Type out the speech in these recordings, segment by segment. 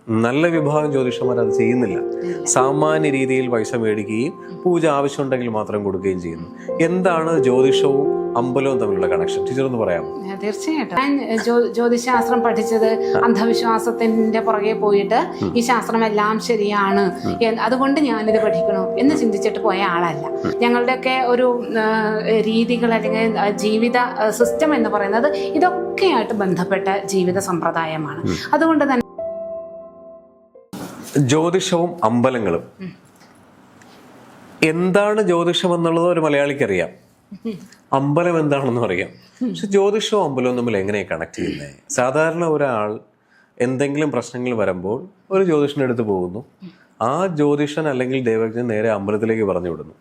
നല്ല വിഭാഗം ജ്യോതിഷന്മാർ അത് ചെയ്യുന്നില്ല. സാമാന്യ രീതിയിൽ പൈസ മേടിക്കുകയും പൂജ ആവശ്യമുണ്ടെങ്കിൽ മാത്രം കൊടുക്കുകയും ചെയ്യുന്നു. എന്താണ് ജ്യോതിഷവും അമ്പലവും തമ്മിലുള്ള കണക്ഷൻ? ടീച്ചർ ഒന്ന് പറയാമോ? തീർച്ചയായിട്ടും. ഞാൻ ജ്യോതിശാസ്ത്രം പഠിച്ചത് അന്ധവിശ്വാസത്തിന്റെ പുറകെ പോയിട്ട് ഈ ശാസ്ത്രം എല്ലാം ശരിയാണ്, അതുകൊണ്ട് ഞാനിത് പഠിക്കണോ എന്ന് ചിന്തിച്ചിട്ട് പോയ ആളല്ല. ഞങ്ങളുടെയൊക്കെ ഒരു രീതികൾ അല്ലെങ്കിൽ ജീവിത സിസ്റ്റം എന്ന് പറയുന്നത് ഇതൊക്കെയായിട്ട് ബന്ധപ്പെട്ട ജീവിത സമ്പ്രദായമാണ്. അതുകൊണ്ട് തന്നെ ജ്യോതിഷവും അമ്പലങ്ങളും, എന്താണ് ജ്യോതിഷം എന്നുള്ളത് ഒരു മലയാളിക്കറിയാം, അമ്പലം എന്താണെന്നും അറിയാം. പക്ഷെ ജ്യോതിഷവും അമ്പലവും തമ്മിൽ എങ്ങനെയാണ് കണക്ട് ചെയ്യുന്നത്? സാധാരണ ഒരാൾ എന്തെങ്കിലും പ്രശ്നങ്ങൾ വരുമ്പോൾ ഒരു ജ്യോതിഷൻ്റെ അടുത്ത് പോകുന്നു, ആ ജ്യോതിഷൻ അല്ലെങ്കിൽ ദൈവജ്ഞൻ നേരെ അമ്പലത്തിലേക്ക് പറഞ്ഞു വിടുന്നു.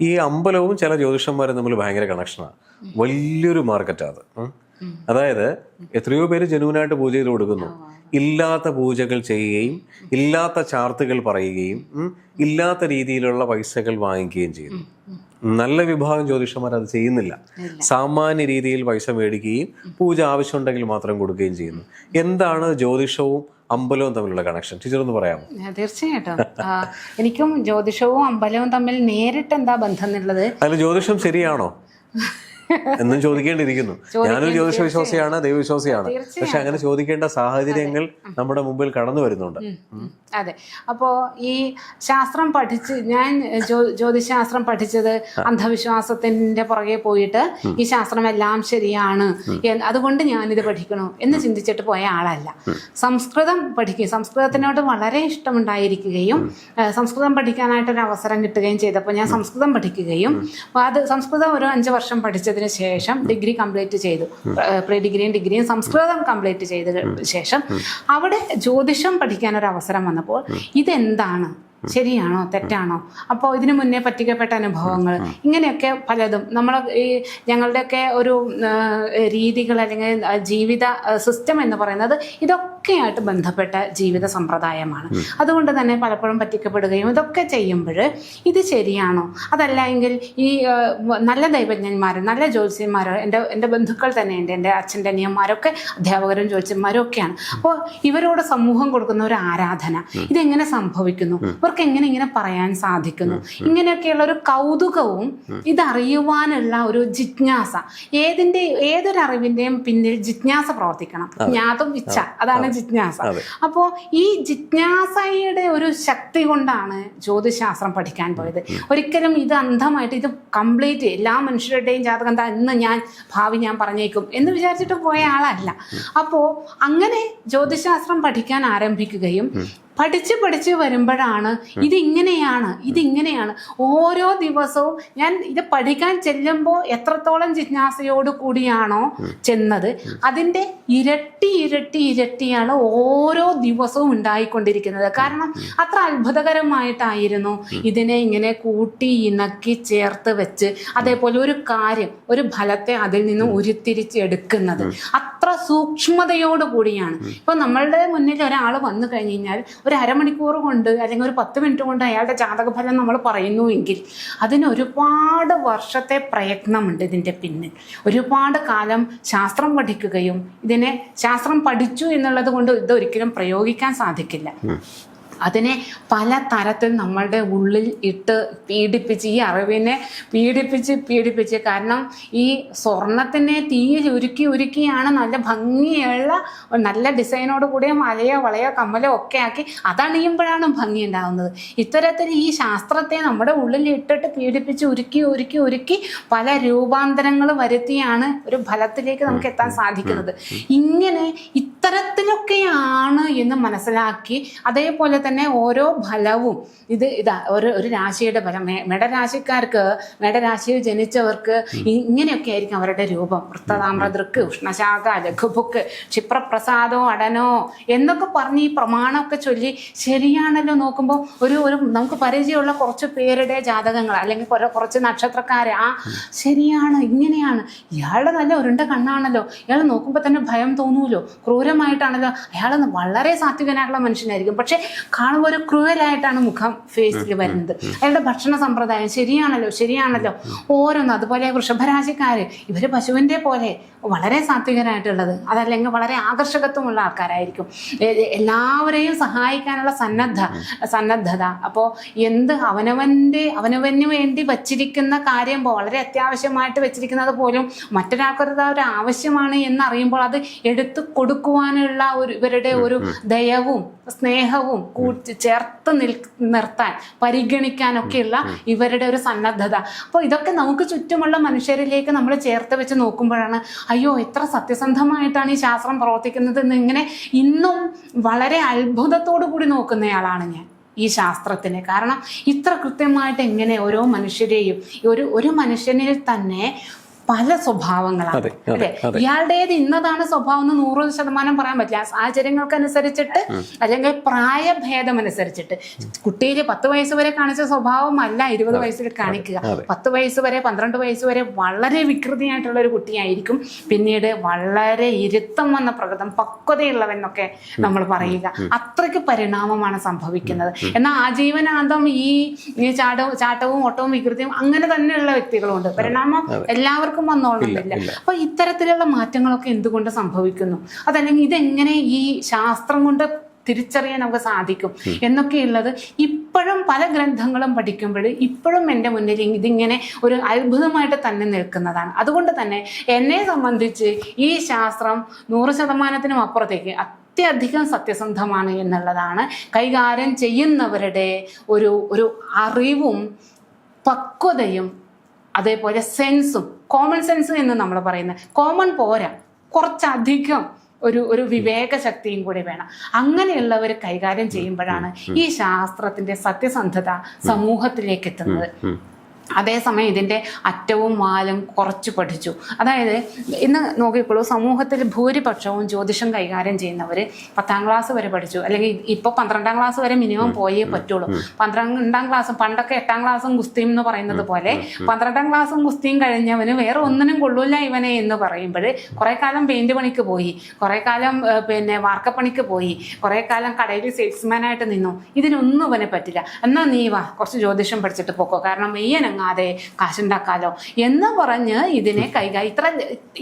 ഈ അമ്പലവും ചില ജ്യോതിഷന്മാരും തമ്മിൽ ഭയങ്കര കണക്ഷനാണ്, വലിയൊരു മാർക്കറ്റാണ് അത്. അതായത് എത്രയോ പേര് ജനുവിനായിട്ട് പൂജ ചെയ്ത് കൊടുക്കുന്നു, ഇല്ലാത്ത പൂജകൾ ചെയ്യുകയും ഇല്ലാത്ത ചാർത്തുകൾ പറയുകയും ഇല്ലാത്ത രീതിയിലുള്ള പൈസകൾ വാങ്ങിക്കുകയും ചെയ്യുന്നു. നല്ല വിഭാഗം ജ്യോതിഷന്മാർ അത് ചെയ്യുന്നില്ല. സാമാന്യ രീതിയിൽ പൈസ മേടിക്കുകയും പൂജ ആവശ്യമുണ്ടെങ്കിൽ മാത്രം കൊടുക്കുകയും ചെയ്യുന്നു. എന്താണ് ജ്യോതിഷവും അമ്പലവും തമ്മിലുള്ള കണക്ഷൻ? ടീച്ചർ ഒന്ന് പറയാമോ? തീർച്ചയായിട്ടും. എനിക്കും ജ്യോതിഷവും അമ്പലവും തമ്മിൽ നേരിട്ട് എന്താ ബന്ധം എന്നുള്ളത്. അതിൽ ജ്യോതിഷം ശരിയാണോ എന്നും ചോദിക്കേണ്ടിയിരിക്കുന്നു. ഞാനൊരു ജ്യോതിഷ വിശ്വാസിയാണ്, ദൈവവിശ്വാസിയാണ്. പക്ഷെ അങ്ങനെ ചോദിക്കേണ്ട സാഹചര്യങ്ങൾ നമ്മുടെ മുമ്പിൽ കടന്നു വരുന്നുണ്ട്. അതെ. അപ്പോ ഈ ശാസ്ത്രം പഠിച്ച് ഞാൻ ജ്യോതിശാസ്ത്രം പഠിച്ചത് അന്ധവിശ്വാസത്തിന്റെ പുറകെ പോയിട്ട് ഈ ശാസ്ത്രം എല്ലാം ശരിയാണ്, അതുകൊണ്ട് ഞാനിത് പഠിക്കണോ എന്ന് ചിന്തിച്ചിട്ട് പോയ ആളല്ല. സംസ്കൃതം പഠിക്കുകയും സംസ്കൃതത്തിനോട് വളരെ ഇഷ്ടമുണ്ടായിരിക്കുകയും സംസ്കൃതം പഠിക്കാനായിട്ടൊരു അവസരം കിട്ടുകയും ചെയ്തപ്പോൾ ഞാൻ സംസ്കൃതം പഠിക്കുകയും അത് സംസ്കൃതം ഒരു 5 വർഷം പഠിച്ചതിന് ശേഷം ഡിഗ്രി കംപ്ലീറ്റ് ചെയ്തു. പ്രീ ഡിഗ്രിയും സംസ്കൃതം കംപ്ലീറ്റ് ചെയ്ത ശേഷം അവിടെ ജ്യോതിഷം പഠിക്കാൻ ഒരു അവസരം വന്നപ്പോൾ ഇതെന്താണ്, ശരിയാണോ തെറ്റാണോ, അപ്പോൾ ഇതിനു മുന്നേ പറ്റിക്കപ്പെട്ട അനുഭവങ്ങൾ, ഇങ്ങനെയൊക്കെ പലതും നമ്മൾ ഈ ഞങ്ങളുടെയൊക്കെ ഒരു രീതികൾ അല്ലെങ്കിൽ ജീവിത സിസ്റ്റം എന്ന് പറയുന്നത് ഇതൊക്കെയായിട്ട് ബന്ധപ്പെട്ട ജീവിത സമ്പ്രദായമാണ്. അതുകൊണ്ട് തന്നെ പലപ്പോഴും പറ്റിക്കപ്പെടുകയും ഇതൊക്കെ ചെയ്യുമ്പോൾ ഇത് ശരിയാണോ, അതല്ല എങ്കിൽ ഈ നല്ല ദൈവജ്ഞന്മാർ, നല്ല ജ്യോത്സ്യന്മാർ, എൻ്റെ ബന്ധുക്കൾ തന്നെ ഉണ്ട്, എൻ്റെ അച്ഛൻ്റെ അനിയന്മാരൊക്കെ അധ്യാപകരും ജ്യോത്സ്യന്മാരും ഒക്കെയാണ്. അപ്പോൾ ഇവരോട് സമൂഹം കൊടുക്കുന്ന ഒരു ആരാധന, ഇതെങ്ങനെ സംഭവിക്കുന്നു, ഇവർക്ക് എങ്ങനെ ഇങ്ങനെ പറയാൻ സാധിക്കുന്നു, ഇങ്ങനെയൊക്കെയുള്ള ഒരു കൗതുകവും ഇതറിയുവാനുള്ള ഒരു ജിജ്ഞാസ, ഏതൊരു അറിവിന്റെയും പിന്നിൽ ജിജ്ഞാസ പ്രവർത്തിക്കണം. ജ്ഞാതും ഇച്ഛ, അതാണ് ജിജ്ഞാസ. അപ്പോ ഈ ജിജ്ഞാസയുടെ ഒരു ശക്തി കൊണ്ടാണ് ജ്യോതിശാസ്ത്രം പഠിക്കാൻ പോയത്. ഒരിക്കലും ഇത് അന്ധമായിട്ട് ഇത് കംപ്ലീറ്റ് എല്ലാ മനുഷ്യരുടെയും ജാതകം എന്താ ഇന്ന് ഭാവി ഞാൻ പറഞ്ഞേക്കും എന്ന് വിചാരിച്ചിട്ട് പോയ ആളല്ല. അപ്പോ അങ്ങനെ ജ്യോതിശാസ്ത്രം പഠിക്കാൻ ആരംഭിക്കുകയും പഠിച്ച് വരുമ്പോഴാണ് ഇതിങ്ങനെയാണ്. ഓരോ ദിവസവും ഞാൻ ഇത് പഠിക്കാൻ ചെല്ലുമ്പോൾ എത്രത്തോളം ജിജ്ഞാസയോട് കൂടിയാണോ ചെന്നത്, അതിൻ്റെ ഇരട്ടിയാണ് ഓരോ ദിവസവും ഉണ്ടായിക്കൊണ്ടിരിക്കുന്നത്. കാരണം അത്ര അത്ഭുതകരമായിട്ടായിരുന്നു ഇതിനെ ഇങ്ങനെ കൂട്ടി ഇണക്കി ചേർത്ത് വെച്ച് അതേപോലെ ഒരു കാര്യം, ഒരു ഫലത്തെ അതിൽ നിന്ന് ഉരുത്തിരിച്ചെടുക്കുന്നത് അത്ര സൂക്ഷ്മതയോട് കൂടിയാണ്. ഇപ്പൊ നമ്മളുടെ മുന്നിൽ ഒരാൾ വന്നു കഴിഞ്ഞു കഴിഞ്ഞാൽ ഒരു അരമണിക്കൂർ കൊണ്ട് അല്ലെങ്കിൽ ഒരു 10 മിനിറ്റ് കൊണ്ട് അയാളുടെ ജാതകഫലം നമ്മൾ പറയുന്നുവെങ്കിൽ അതിന് ഒരുപാട് വർഷത്തെ പ്രയത്നമുണ്ട് ഇതിൻ്റെ പിന്നിൽ. ഒരുപാട് കാലം ശാസ്ത്രം പഠിക്കുകയും ഇതിനെ ശാസ്ത്രം പഠിച്ചു എന്നുള്ളത് കൊണ്ട് ഇതൊരിക്കലും പ്രയോഗിക്കാൻ സാധിക്കില്ല. അതിനെ പല തരത്തിൽ നമ്മളുടെ ഉള്ളിൽ ഇട്ട് പീഡിപ്പിച്ച്, ഈ അറിവിനെ പീഡിപ്പിച്ച് കാരണം ഈ സ്വർണത്തിനെ തീയിൽ ഉരുക്കിയാണ് നല്ല ഭംഗിയുള്ള നല്ല ഡിസൈനോട് കൂടിയ വളയോ കമ്മലോ ഒക്കെ ആക്കി അതണിയുമ്പോഴാണ് ഭംഗി ഉണ്ടാകുന്നത്. ഇത്തരത്തിൽ ഈ ശാസ്ത്രത്തെ നമ്മുടെ ഉള്ളിൽ ഇട്ടിട്ട് പീഡിപ്പിച്ച് ഉരുക്കി പല രൂപാന്തരങ്ങൾ വരുത്തിയാണ് ഒരു ഫലത്തിലേക്ക് നമുക്ക് എത്താൻ സാധിക്കുന്നത്. ഇങ്ങനെ ഇത്തരത്തിലൊക്കെയാണ് എന്ന് മനസ്സിലാക്കി അതേപോലെ തന്നെ ഓരോ ഫലവും ഇതാ ഒരു രാശിയുടെ ഫലം, മേടരാശിയിൽ ജനിച്ചവർക്ക് ഇങ്ങനെയൊക്കെ ആയിരിക്കും അവരുടെ രൂപം. വൃത്തതാമ്രദൃക്ക്, ഉഷ്ണശാഖ, ലഘുഭുക്ക്, ക്ഷിപ്രപ്രസാദോ അടനോ എന്നൊക്കെ പറഞ്ഞ് ഈ പ്രമാണമൊക്കെ ചൊല്ലി ശരിയാണല്ലോ നോക്കുമ്പോൾ ഒരു നമുക്ക് പരിചയമുള്ള കുറച്ച് പേരുടെ ജാതകങ്ങൾ അല്ലെങ്കിൽ കുറച്ച് നക്ഷത്രക്കാരെ ശരിയാണ്, ഇങ്ങനെയാണ്, ഇയാളുടെ നല്ല ഉരുണ്ട കണ്ണാണല്ലോ, ഇയാൾ നോക്കുമ്പോൾ തന്നെ ഭയം തോന്നൂലോ, ക്രൂര ക്രൂരമായിട്ടാണല്ലോ, അയാൾ വളരെ സാത്വികനായിട്ടുള്ള മനുഷ്യനായിരിക്കും, പക്ഷെ കാണുമ്പോൾ ഒരു ക്രൂരലായിട്ടാണ് മുഖം ഫേസിൽ വരുന്നത്. അയാളുടെ ഭക്ഷണ സമ്പ്രദായം ശരിയാണല്ലോ ഓരോന്നും. അതുപോലെ വൃഷഭരാശിക്കാര്, ഇവര് പശുവിന്റെ പോലെ വളരെ സാത്വികനായിട്ടുള്ളത്, അതല്ലെങ്കിൽ വളരെ ആകർഷകത്വമുള്ള ആൾക്കാരായിരിക്കും, എല്ലാവരെയും സഹായിക്കാനുള്ള സന്നദ്ധത. അപ്പോൾ അവനവന് വേണ്ടി വച്ചിരിക്കുന്ന കാര്യം വളരെ അത്യാവശ്യമായിട്ട് വെച്ചിരിക്കുന്നത് പോലും മറ്റൊരാൾക്കത് ഒരു ആവശ്യമാണ് എന്നറിയുമ്പോൾ അത് എടുത്തു കൊടുക്കുവാനുള്ള ഇവരുടെ ഒരു ദയവും സ്നേഹവും ചേർത്ത് നിർത്താൻ പരിഗണിക്കാനൊക്കെയുള്ള ഇവരുടെ ഒരു സന്നദ്ധത. അപ്പോൾ ഇതൊക്കെ നമുക്ക് ചുറ്റുമുള്ള മനുഷ്യരിലേക്ക് നമ്മൾ ചേർത്ത് വെച്ച് നോക്കുമ്പോഴാണ് അയ്യോ എത്ര സത്യസന്ധമായിട്ടാണ് ഈ ശാസ്ത്രം പ്രവർത്തിക്കുന്നത് എന്ന് ഇങ്ങനെ ഇന്നും വളരെ അത്ഭുതത്തോടു കൂടി നോക്കുന്നയാളാണ് ഞാൻ ഈ ശാസ്ത്രത്തിന്. കാരണം ഇത്ര കൃത്യമായിട്ട് എങ്ങനെ ഓരോ മനുഷ്യരെയും ഒരു മനുഷ്യനിൽ തന്നെ പല സ്വഭാവങ്ങളാണ് അല്ലെ. ഇയാളുടേത് ഇന്നതാണ് സ്വഭാവം എന്ന് 100% പറയാൻ പറ്റില്ല. സാഹചര്യങ്ങൾക്കനുസരിച്ചിട്ട് അല്ലെങ്കിൽ പ്രായഭേദം അനുസരിച്ചിട്ട് കുട്ടിയിൽ 10 വയസ്സ് വരെ കാണിച്ച സ്വഭാവം അല്ല 20 വയസ്സിൽ കാണിക്കുക. 10 വയസ്സ് വരെ 12 വയസ്സ് വരെ വളരെ വികൃതിയായിട്ടുള്ള ഒരു കുട്ടിയായിരിക്കും, പിന്നീട് വളരെ ഇരുത്തം വന്ന പ്രകൃതം പക്വതയുള്ളവെന്നൊക്കെ നമ്മൾ പറയുക. അത്രയ്ക്ക് പരിണാമമാണ് സംഭവിക്കുന്നത്. എന്നാൽ ആജീവനാന്തം ഈ ചാട്ടവും ഓട്ടവും വികൃതിയും അങ്ങനെ തന്നെയുള്ള വ്യക്തികളുണ്ട്. പരിണാമം എല്ലാവർക്കും വന്നോളുന്നില്ല. അപ്പൊ ഇത്തരത്തിലുള്ള മാറ്റങ്ങളൊക്കെ എന്തുകൊണ്ട് സംഭവിക്കുന്നു, അതല്ലെങ്കിൽ ഇതെങ്ങനെ ഈ ശാസ്ത്രം കൊണ്ട് തിരിച്ചറിയാൻ നമുക്ക് സാധിക്കും എന്നൊക്കെയുള്ളത് ഇപ്പോഴും പല ഗ്രന്ഥങ്ങളും പഠിക്കുമ്പോൾ ഇപ്പോഴും എൻ്റെ മുന്നിൽ ഇതിങ്ങനെ ഒരു അത്ഭുതമായിട്ട് തന്നെ നിൽക്കുന്നതാണ്. അതുകൊണ്ട് തന്നെ എന്നെ സംബന്ധിച്ച് ഈ ശാസ്ത്രം 100%-നും അപ്പുറത്തേക്ക് അത്യധികം സത്യസന്ധമാണ് എന്നുള്ളതാണ്. കൈകാര്യം ചെയ്യുന്നവരുടെ ഒരു അറിവും പക്വതയും അതേപോലെ സെൻസും, കോമൺ സെൻസ് എന്ന് നമ്മൾ പറയുന്നത് കോമൺ പോരാ, കുറച്ചധികം ഒരു വിവേക ശക്തിയും കൂടി വേണം. അങ്ങനെയുള്ളവർ കൈകാര്യം ചെയ്യുമ്പോഴാണ് ഈ ശാസ്ത്രത്തിന്റെ സത്യസന്ധത സമൂഹത്തിലേക്ക് എത്തുന്നത്. അതേസമയം ഇതിൻ്റെ അറ്റവും വാലും കുറച്ച് പഠിച്ചു. അതായത് ഇന്ന് നോക്കിക്കോളൂ, സമൂഹത്തിൽ ഭൂരിപക്ഷവും ജ്യോതിഷം കൈകാര്യം ചെയ്യുന്നവർ 10ാം ക്ലാസ് വരെ പഠിച്ചു, അല്ലെങ്കിൽ ഇപ്പോൾ 12ാം ക്ലാസ് വരെ മിനിമം പോയേ പറ്റുള്ളൂ. 12ാം ക്ലാസ് പണ്ടൊക്കെ 8ാം ക്ലാസ്സും ഗുസ്തിയും എന്ന് പറയുന്നത് പോലെ 12ാം ക്ലാസ്സും ഗുസ്തിയും കഴിഞ്ഞവന് വേറെ ഒന്നിനും കൊള്ളൂല ഇവനെ എന്ന് പറയുമ്പോൾ കുറേ കാലം പെയിന്റ് പണിക്ക് പോയി, കുറേ കാലം വാർക്കപ്പണിക്ക് പോയി, കുറേ കാലം കടയിൽ സെയിൽസ്മാനായിട്ട് നിന്നു. ഇതിനൊന്നും ഇവനെ പറ്റില്ല. എന്നാൽ നീ വാ കുറച്ച് ജ്യോതിഷം പഠിച്ചിട്ട് പോക്കോ, കാരണം മെയ്യനങ്ങാതെ കാശുണ്ടാക്കാലോ എന്ന് പറഞ്ഞ് ഇതിനെ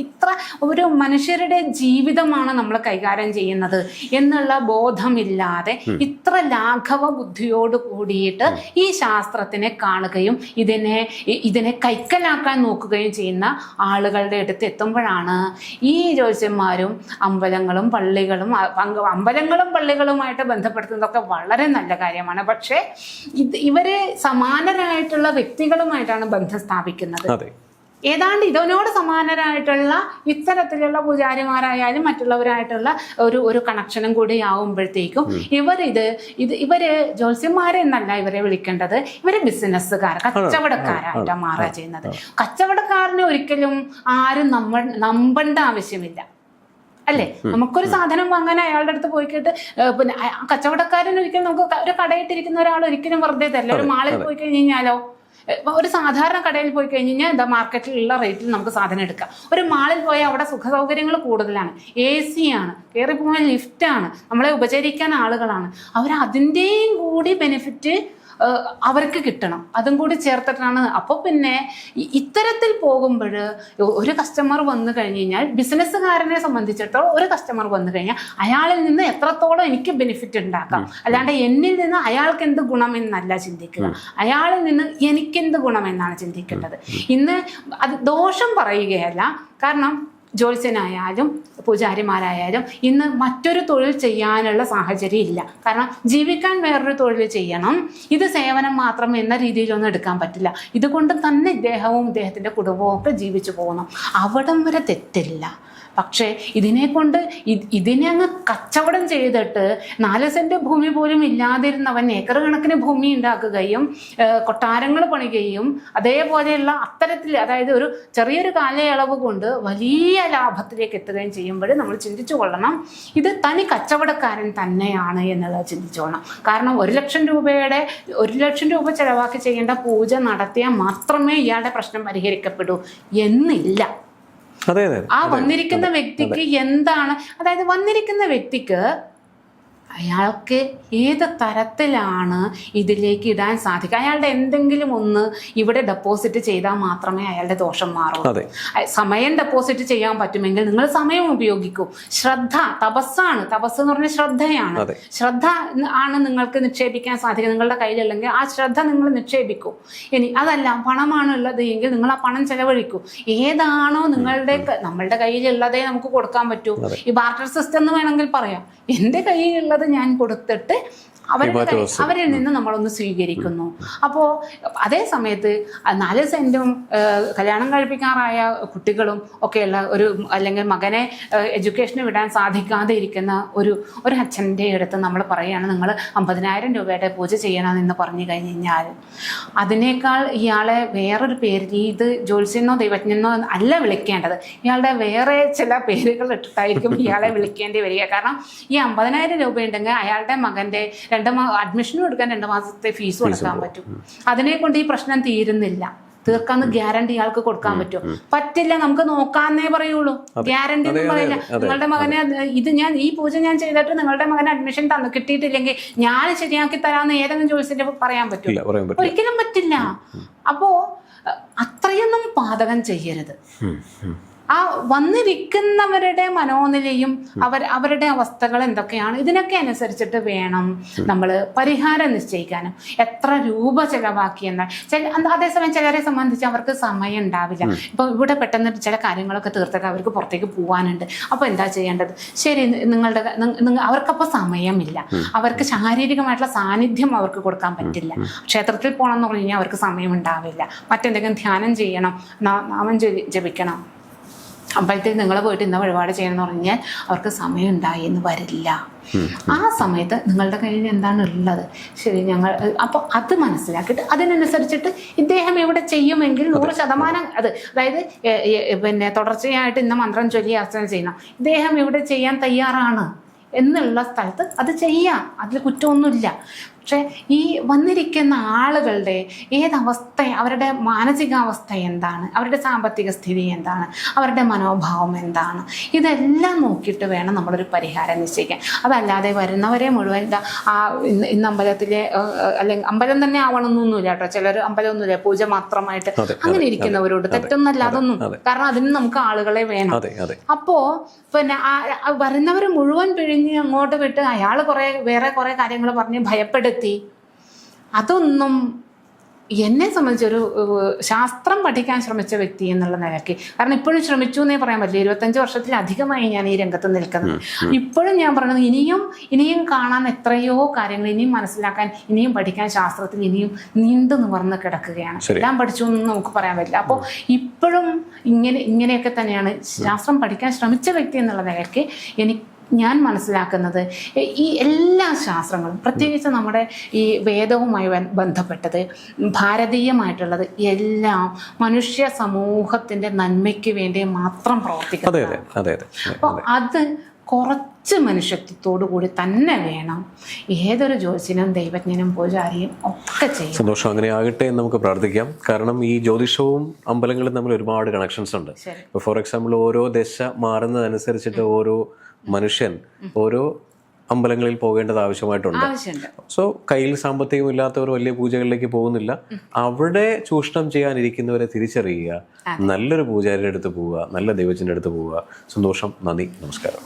ഇത്ര ഒരു മനുഷ്യരുടെ ജീവിതമാണ് നമ്മൾ കൈകാര്യം ചെയ്യുന്നത് എന്നുള്ള ബോധമില്ലാതെ ഇത്ര ലാഘവ ബുദ്ധിയോട് കൂടിയിട്ട് ഈ ശാസ്ത്രത്തിനെ കാണുകയും ഇതിനെ കൈക്കലാക്കാൻ നോക്കുകയും ചെയ്യുന്ന ആളുകളുടെ അടുത്ത് എത്തുമ്പോഴാണ് ഈ ജ്യോത്സ്യന്മാരും അമ്പലങ്ങളും പള്ളികളുമായിട്ട് ബന്ധപ്പെടുത്തുന്നതൊക്കെ വളരെ നല്ല കാര്യമാണ്. പക്ഷേ ഇവര് സമാനരായിട്ടുള്ള വ്യക്തികളുമായിട്ടാണ് ബന്ധം സ്ഥാപിക്കുന്നത്. ഏതാണ്ട് ഇതിനോട് സമാനരായിട്ടുള്ള ഇത്തരത്തിലുള്ള പൂജാരിമാരായാലും മറ്റുള്ളവരായിട്ടുള്ള ഒരു കണക്ഷനും കൂടി ആവുമ്പോഴത്തേക്കും ഇവര് ജ്യോത്സ്യന്മാരെന്നല്ല ഇവരെ വിളിക്കേണ്ടത്, ഇവര് കച്ചവടക്കാരായിട്ടാണ് മാറുക ചെയ്യുന്നത്. കച്ചവടക്കാരനെ ഒരിക്കലും ആരും നമ്പേണ്ട ആവശ്യമില്ല അല്ലേ. നമുക്കൊരു സാധനം വാങ്ങാൻ അയാളുടെ അടുത്ത് പോയിക്കിട്ട് കച്ചവടക്കാരൻ ഒരിക്കലും നമുക്ക് ഒരു കടയിട്ടിരിക്കുന്ന ഒരാൾ ഒരിക്കലും വെറുതെ തരില്ല. ഒരു മാളിൽ പോയി കഴിഞ്ഞാലോ, ഒരു സാധാരണ കടയിൽ പോയി കഴിഞ്ഞ് കഴിഞ്ഞാൽ എന്താ മാർക്കറ്റിലുള്ള റേറ്റിൽ നമുക്ക് സാധനം എടുക്കാം. ഒരു മാളിൽ പോയാൽ അവിടെ സുഖസൗകര്യങ്ങൾ കൂടുതലാണ്, AC ആണ്, കയറി പോകാൻ ലിഫ്റ്റാണ്, നമ്മളെ ഉപചരിക്കാൻ ആളുകളാണ്. അതിൻ്റെയും കൂടി ബെനിഫിറ്റ് അവർക്ക് കിട്ടണം, അതും കൂടി ചേർത്തിട്ടാണ്. അപ്പോൾ പിന്നെ ഇത്തരത്തിൽ പോകുമ്പോൾ ഒരു കസ്റ്റമർ വന്നു കഴിഞ്ഞ് കഴിഞ്ഞാൽ ബിസിനസ്സുകാരനെ സംബന്ധിച്ചിടത്തോളം ഒരു കസ്റ്റമർ വന്നു കഴിഞ്ഞാൽ അയാളിൽ നിന്ന് എത്രത്തോളം എനിക്ക് ബെനിഫിറ്റ് ഉണ്ടാക്കാം, അല്ലാണ്ട് എന്നിൽ നിന്ന് അയാൾക്ക് എന്ത് ഗുണമെന്നല്ല ചിന്തിക്കുക, അയാളിൽ നിന്ന് എനിക്കെന്ത് ഗുണമെന്നാണ് ചിന്തിക്കേണ്ടത്. ഇന്ന് അത് ദോഷം പറയുകയല്ല, കാരണം ജ്യോത്സ്യനായാലും പൂജാരിമാരായാലും ഇന്ന് മറ്റൊരു തൊഴിൽ ചെയ്യാനുള്ള സാഹചര്യം ഇല്ല. കാരണം ജീവിക്കാൻ വേറൊരു തൊഴിൽ ചെയ്യണം, ഇത് സേവനം മാത്രം എന്ന രീതിയിലൊന്നും എടുക്കാൻ പറ്റില്ല. ഇതുകൊണ്ട് തന്നെ ഇദ്ദേഹത്തിൻ്റെ കുടുംബവും ഒക്കെ ജീവിച്ചു പോകുന്നു. അവിടം വരെ തെറ്റില്ല. പക്ഷേ ഇതിനെ അങ്ങ് കച്ചവടം ചെയ്തിട്ട് 4 സെന്റ് ഭൂമി പോലും ഇല്ലാതിരുന്നവൻ ഏക്കർ കണക്കിന് ഭൂമി ഉണ്ടാക്കുകയും കൊട്ടാരങ്ങൾ പണിയുകയും അതേപോലെയുള്ള അത്തരത്തിൽ, അതായത് ഒരു ചെറിയൊരു കാലയളവ് കൊണ്ട് വലിയ ലാഭത്തിലേക്ക് എത്തുകയും ചെയ്യുമ്പോൾ നമ്മൾ ചിന്തിച്ചു കൊള്ളണം, ഇത് തനി കച്ചവടക്കാരൻ തന്നെയാണ് എന്നുള്ളത് ചിന്തിച്ചു കൊള്ളണം. കാരണം 1 ലക്ഷം രൂപ ചെലവാക്കി ചെയ്യേണ്ട പൂജ നടത്തിയാൽ മാത്രമേ ഇയാളുടെ പ്രശ്നം പരിഹരിക്കപ്പെടൂ എന്നില്ല. അതെ അതെ ആ വന്നിരിക്കുന്ന വ്യക്തിക്ക് എന്താണ്, അതായത് വന്നിരിക്കുന്ന വ്യക്തിക്ക് അയാൾക്ക് ഏത് തരത്തിലാണ് ഇതിലേക്ക് ഇടാൻ സാധിക്കുക. അയാളുടെ എന്തെങ്കിലും ഒന്ന് ഇവിടെ ഡെപ്പോസിറ്റ് ചെയ്താൽ മാത്രമേ അയാളുടെ ദോഷം മാറൂ. സമയം ഡെപ്പോസിറ്റ് ചെയ്യാൻ പറ്റുമെങ്കിൽ നിങ്ങൾ സമയം ഉപയോഗിക്കൂ. ശ്രദ്ധ തപസ്സാണ്. തപസ് എന്ന് പറഞ്ഞാൽ ശ്രദ്ധയാണ്. ശ്രദ്ധ ആണ് നിങ്ങൾക്ക് നിക്ഷേപിക്കാൻ സാധിക്കുക. നിങ്ങളുടെ കയ്യിലല്ലെങ്കിൽ ആ ശ്രദ്ധ നിങ്ങൾ നിക്ഷേപിക്കൂ. ഇനി അതല്ല പണമാണ് ഉള്ളത് എങ്കിൽ നിങ്ങൾ ആ പണം ചെലവഴിക്കൂ. ഏതാണോ നമ്മളുടെ കയ്യിലുള്ളതേ നമുക്ക് കൊടുക്കാൻ പറ്റൂ. ഈ ബാർട്ടർ സിസ്റ്റം എന്ന് വേണമെങ്കിൽ പറയാം. എൻ്റെ കയ്യിലുള്ളത് ഞാൻ കൊടുത്തിട്ട് അവരിൽ നിന്ന് നമ്മളൊന്ന് സ്വീകരിക്കുന്നു. അപ്പോൾ അതേ സമയത്ത് 4 സെന്റും കല്യാണം കഴിപ്പിക്കാറായ കുട്ടികളും ഒക്കെയുള്ള അല്ലെങ്കിൽ മകനെ എഡ്യൂക്കേഷന് വിടാൻ സാധിക്കാതെ ഇരിക്കുന്ന ഒരു അച്ഛൻ്റെ അടുത്ത് നമ്മൾ പറയുകയാണ് നിങ്ങൾ 50,000 രൂപയുടെ പൂജ ചെയ്യണമെന്ന് പറഞ്ഞു കഴിഞ്ഞാൽ അതിനേക്കാൾ ഇയാളെ വേറൊരു പേര്, ഇത് ജ്യോത്സ്യനോ ദൈവജ്ഞനോ അല്ല വിളിക്കേണ്ടത്, ഇയാളുടെ വേറെ ചില പേരുകൾ ഇട്ടിട്ടായിരിക്കും ഇയാളെ വിളിക്കേണ്ടി വരിക. കാരണം ഈ 50,000 രൂപ ഉണ്ടെങ്കിൽ അയാളുടെ മകൻ്റെ അഡ്മിഷനും എടുക്കാൻ 2 മാസത്തെ ഫീസ് കൊടുക്കാൻ പറ്റും. അതിനെ കൊണ്ട് ഈ പ്രശ്നം തീർക്കാന്ന് ഗ്യാരണ്ടി ഇയാൾക്ക് കൊടുക്കാൻ പറ്റുമോ? പറ്റില്ല. നമുക്ക് നോക്കാന്നേ പറയുള്ളൂ, ഗ്യാരണ്ടി ഒന്നും പറയില്ല. നിങ്ങളുടെ മകനെ ഈ പൂജ ഞാൻ ചെയ്തിട്ട് നിങ്ങളുടെ മകന് അഡ്മിഷൻ കിട്ടിയിട്ടില്ലെങ്കിൽ ഞാൻ ശരിയാക്കി തരാമെന്ന് ഏതെങ്കിലും ചോദിച്ചിട്ട് പറയാൻ പറ്റുമോ? ഒരിക്കലും പറ്റില്ല. അപ്പോ അത്രയൊന്നും പാതകം ചെയ്യരുത്. ആ വന്നിരിക്കുന്നവരുടെ മനോനിലയും അവരുടെ അവസ്ഥകൾ എന്തൊക്കെയാണ്, ഇതിനൊക്കെ അനുസരിച്ചിട്ട് വേണം നമ്മൾ പരിഹാരം നിശ്ചയിക്കാനും. എത്ര രൂപ ചെലവാക്കിയെന്നാൽ അതേസമയം ചിലരെ സംബന്ധിച്ച് അവർക്ക് സമയം ഉണ്ടാവില്ല. ഇപ്പോൾ ഇവിടെ പെട്ടെന്ന് ചില കാര്യങ്ങളൊക്കെ തീർത്തിട്ട് അവർക്ക് പുറത്തേക്ക് പോകാനുണ്ട്. അപ്പോൾ എന്താ ചെയ്യേണ്ടത്? ശരി, അവർക്കപ്പോൾ സമയമില്ല, അവർക്ക് ശാരീരികമായിട്ടുള്ള സാന്നിധ്യം അവർക്ക് കൊടുക്കാൻ പറ്റില്ല. ക്ഷേത്രത്തിൽ പോകണം എന്ന് പറഞ്ഞു കഴിഞ്ഞാൽ അവർക്ക് സമയം ഉണ്ടാവില്ല. മറ്റെന്തെങ്കിലും ധ്യാനം ചെയ്യണം, നാമം ജപിക്കണം, അമ്പലത്തിൽ നിങ്ങൾ പോയിട്ട് ഇന്ന വഴിപാട് ചെയ്യണമെന്ന് പറഞ്ഞാൽ അവർക്ക് സമയം ഉണ്ടായി എന്ന് വരില്ല. ആ സമയത്ത് നിങ്ങളുടെ കയ്യിൽ എന്താണ് ഉള്ളത്, ശരി, ഞങ്ങൾ അപ്പോൾ അത് മനസ്സിലാക്കിയിട്ട് അതിനനുസരിച്ചിട്ട് ഇദ്ദേഹം ഇവിടെ ചെയ്യുമെങ്കിൽ 100% അതായത് തുടർച്ചയായിട്ട് ഇന്ന മന്ത്രം ചൊല്ലി അർച്ചന ചെയ്യണം, ഇദ്ദേഹം ഇവിടെ ചെയ്യാൻ തയ്യാറാണ് എന്നുള്ള സ്ഥലത്ത് അത് ചെയ്യാം. അതിൽ കുറ്റമൊന്നുമില്ല. പക്ഷെ ഈ വന്നിരിക്കുന്ന ആളുകളുടെ ഏതവസ്ഥ, അവരുടെ മാനസികാവസ്ഥ എന്താണ്, അവരുടെ സാമ്പത്തിക സ്ഥിതി എന്താണ്, അവരുടെ മനോഭാവം എന്താണ്, ഇതെല്ലാം നോക്കിയിട്ട് വേണം നമ്മളൊരു പരിഹാരം നിശ്ചയിക്കാൻ. അതല്ലാതെ വരുന്നവരെ മുഴുവൻ ഇന്ന് അമ്പലത്തിലെ അല്ലെങ്കിൽ അമ്പലം തന്നെ ആവണമെന്നൊന്നുമില്ല കേട്ടോ. ചിലർ അമ്പലമൊന്നുമില്ല, പൂജ മാത്രമായിട്ട് അങ്ങനെ ഇരിക്കുന്നവരോട് തെറ്റൊന്നല്ല അതൊന്നും. കാരണം അതിന് നമുക്ക് ആളുകളെ വേണം. അപ്പോ വരുന്നവർ മുഴുവൻ പിഴിഞ്ഞ് അങ്ങോട്ട് വിട്ട് അയാൾ വേറെ കുറെ കാര്യങ്ങൾ പറഞ്ഞ് ഭയപ്പെടുത്തി, അതൊന്നും എന്നെ സംബന്ധിച്ചൊരു ശാസ്ത്രം പഠിക്കാൻ ശ്രമിച്ച വ്യക്തി എന്നുള്ള നിലയ്ക്ക്, കാരണം ഇപ്പോഴും ശ്രമിച്ചു എന്നേ പറയാൻ പറ്റില്ല. 25 വർഷത്തിലധികമായി ഞാൻ ഈ രംഗത്ത് നിൽക്കുന്നത്. ഇപ്പോഴും ഞാൻ പറയുന്നത് ഇനിയും കാണാൻ എത്രയോ കാര്യങ്ങൾ, ഇനിയും മനസ്സിലാക്കാൻ, ഇനിയും പഠിക്കാൻ ശാസ്ത്രത്തിൽ ഇനിയും നീണ്ടു നിവർന്ന് കിടക്കുകയാണ്. എല്ലാം പഠിച്ചു എന്നൊന്നും നമുക്ക് പറയാൻ പറ്റില്ല. അപ്പോൾ ഇപ്പോഴും ഇങ്ങനെയൊക്കെ തന്നെയാണ് ശാസ്ത്രം പഠിക്കാൻ ശ്രമിച്ച വ്യക്തി എന്നുള്ള നിലയ്ക്ക് ഞാൻ മനസ്സിലാക്കുന്നത്. ഈ എല്ലാ ശാസ്ത്രങ്ങളും, പ്രത്യേകിച്ച് നമ്മുടെ ഈ വേദവുമായി ബന്ധപ്പെട്ടത്, ഭാരതീയമായിട്ടുള്ളത് എല്ലാം മനുഷ്യ സമൂഹത്തിൻ്റെ നന്മയ്ക്ക് വേണ്ടി മാത്രം പ്രവർത്തിക്കുന്നത്. അപ്പോൾ അത് കുറച്ച് മനുഷ്യത്വത്തോടു കൂടി തന്നെ വേണം ഏതൊരു ജ്യോത്സ്യനും ദൈവജ്ഞനും പൂജാരിയും ഒക്കെ ചെയ്യും. സന്തോഷം, അങ്ങനെ ആകട്ടെ എന്ന് നമുക്ക് പ്രാർത്ഥിക്കാം. കാരണം ഈ ജ്യോതിഷവും അമ്പലങ്ങളും തമ്മിൽ ഒരുപാട് കണക്ഷൻസ് ഉണ്ട്. ഇപ്പോൾ ഫോർ എക്സാമ്പിൾ ഓരോ ദശ മാറുന്നതനുസരിച്ചിട്ട് ഓരോ മനുഷ്യൻ ഓരോ അമ്പലങ്ങളിൽ പോകേണ്ടത് ആവശ്യമായിട്ടുണ്ട്. സോ കയ്യിൽ സാമ്പത്തികം ഇല്ലാത്തവർ വലിയ പൂജകളിലേക്ക് പോകുന്നില്ല. അവിടെ ചൂഷണം ചെയ്യാനിരിക്കുന്നവരെ തിരിച്ചറിയുക, നല്ലൊരു പൂജാരിയുടെ അടുത്ത് പോവുക, നല്ല ദൈവത്തിൻ്റെ അടുത്ത് പോവുക. സന്തോഷം, നന്ദി, നമസ്കാരം.